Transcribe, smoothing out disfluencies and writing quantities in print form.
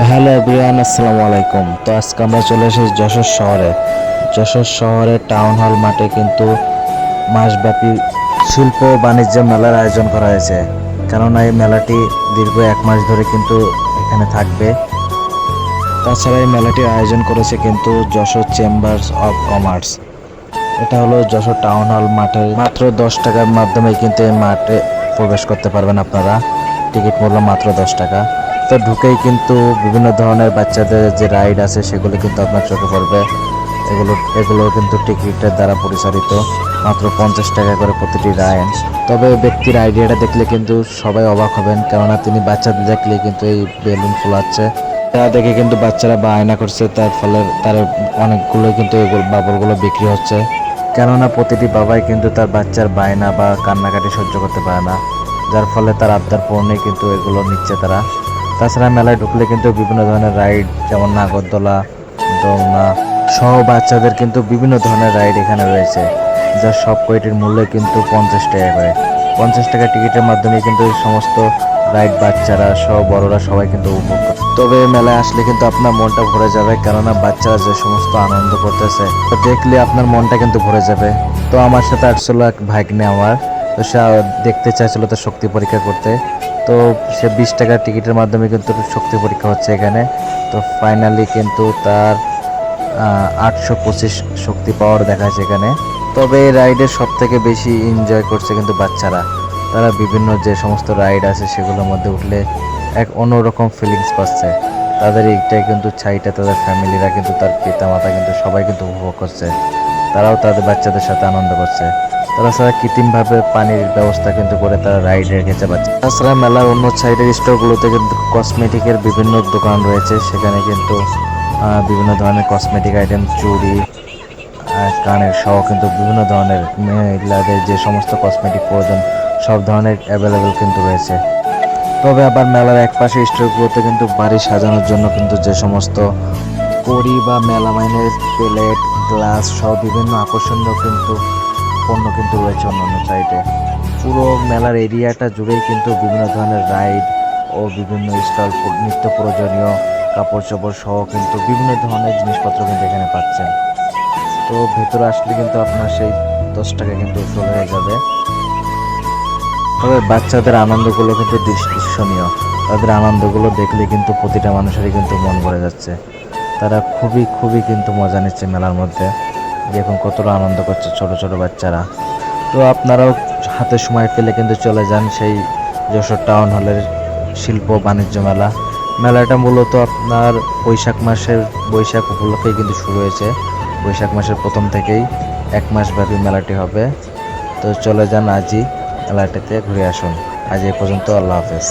Hello everyone, আসসালামু আলাইকুম। তো আজকে আমরা চলে এসেছি যশোর শহরে টাউন হল মাঠে কিন্তু মাসব্যাপী শিল্প বাণিজ্য মেলার আয়োজন করা হয়েছে। কেননা এই মেলাটি দীর্ঘ 1 মাস ধরে কিন্তু এখানে থাকবে। তাছাড়া এই মেলাটির আয়োজন করেছে কিন্তু যশোর চেম্বার্স অফ কমার্স। এটা হলো যশোর টাউন হল মাঠে মাত্র 10 টাকার মাধ্যমে কিন্তু এই মাঠে প্রবেশ করতে পারবেন আপনারা। টিকিট মূল্য মাত্র 10 টাকা। তো ঢুকেই কিন্তু বিভিন্ন ধরনের বাচ্চাদের যে রাইড আছে সেগুলো কিন্তু আপনার চোখে পড়বে। এগুলো কিন্তু টিকিটের দ্বারা পরিচালিত। মাত্র 50 টাকা করে প্রতিটি রাইড। তবে ব্যক্তির আইডিয়াটা দেখলে কিন্তু সবাই অবাক হবেন, কেননা তিনি বাচ্চাদের দেখলে কিন্তু এই বেলুন ফোলাচ্ছে। তা দেখে কিন্তু বাচ্চারা বায়না করছে, তার ফলে তার অনেকগুলো কিন্তু এগুলো বাবলগুলো বিক্রি হচ্ছে। কেননা প্রতিটি বাবাই কিন্তু তার বাচ্চার বায়না বা কান্নাকাটি সহ্য করতে পারে না, যার ফলে তার আবদার পূরণে কিন্তু এগুলো নিচ্ছে তারা। তাছাড়া মেলায় ঢুকলে কিন্তু বিভিন্ন ধরনের রাইড, যেমন নাগরদোলা, দোলনা সহ বাচ্চাদের কিন্তু বিভিন্ন ধরনের রাইড এখানে রয়েছে, যার সব কয়টির মূল্য কিন্তু 50 টাকা করে। 50 টাকা টিকিটের মাধ্যমে কিন্তু এই সমস্ত রাইড বাচ্চারা সহ বড়রা সবাই কিন্তু উপভোগ করে। তবে মেলায় আসলে কিন্তু আপনার মনটা ভরে যাবে, কেননা বাচ্চারা যে সমস্ত আনন্দ করতেছে দেখলে আপনার মনটা কিন্তু ভরে যাবে। তো আমার সাথে আসছিল এক ভাগ্নে আমার, তো সে দেখতে চাইছিল তার শক্তি পরীক্ষা করতে। তো সে 20 টাকার টিকিটের মাধ্যমে কিন্তু শক্তি পরীক্ষা হচ্ছে এখানে। তো ফাইনালি কিন্তু তার 825 শক্তি পাওয়ার দেখাচ্ছে এখানে। তবে এই রাইডের সব থেকে বেশি এনজয় করছে কিন্তু বাচ্চারা। তারা বিভিন্ন যে সমস্ত রাইড আছে সেগুলোর মধ্যে উঠলে এক অন্যরকম ফিলিংস পাচ্ছে। তাদের এইটাই কিন্তু ছাইটা তাদের ফ্যামিলিরা কিন্তু তার পিতামাতা কিন্তু সবাই কিন্তু উপভোগ করছে। তারাও তাদের বাচ্চাদের সাথে আনন্দ করছে। তাছাড়া কৃত্রিমভাবে পানির ব্যবস্থা কিন্তু করে তারা রাইড রেখেছে বাচ্চা। তাছাড়া মেলার অন্য সাইডের স্টোরগুলোতে কিন্তু কসমেটিকের বিভিন্ন দোকান রয়েছে, সেখানে কিন্তু বিভিন্ন ধরনের কসমেটিক আইটেম, চুড়ি, কানের সহ কিন্তু বিভিন্ন ধরনের মহিলাদের যে সমস্ত কসমেটিক প্রয়োজন সব ধরনের অ্যাভেলেবেল কিন্তু রয়েছে। তবে আবার মেলার একপাশে স্টোরগুলোতে কিন্তু বাড়ি সাজানোর জন্য কিন্তু যে সমস্ত কড়ি বা মেলামাইনের প্লেট, গ্লাস সহ বিভিন্ন আকর্ষণীয় কিন্তু পণ্য কিন্তু রয়েছে অন্যান্য সাইডে। পুরো মেলার এরিয়াটা জুড়েই কিন্তু বিভিন্ন ধরনের রাইড ও বিভিন্ন স্টল, নিত্য প্রয়োজনীয় কাপড় চোপড় সহ কিন্তু বিভিন্ন ধরনের জিনিসপত্র কিন্তু এখানে পাচ্ছেন। তো ভেতরে আসলে কিন্তু আপনার সেই 10 টাকা কিন্তু চলে হয়ে যাবে। তবে বাচ্চাদের আনন্দগুলো কিন্তু দৃশ্যনীয়। তাদের আনন্দগুলো দেখলে কিন্তু প্রতিটা মানুষেরই কিন্তু মন ভরে যাচ্ছে। তারা খুবই কিন্তু মজা নিচ্ছে মেলার মধ্যে। দেখুন কতটা আনন্দ করছে ছোট ছোট বাচ্চারা। তো আপনারাও হাতে সময় পেলে কিন্তু চলে যান সেই যশোর টাউন হলের শিল্প বাণিজ্য মেলা। মেলাটা মূলত আপনার বৈশাখ উপলক্ষে কিন্তু শুরু হয়েছে। বৈশাখ মাসের প্রথম থেকেই 1 মাস ব্যাপী মেলাটি হবে। তো চলে যান আজই মেলাটিতে ঘুরে আসুন। আজ এই পর্যন্ত, আল্লাহ হাফেজ।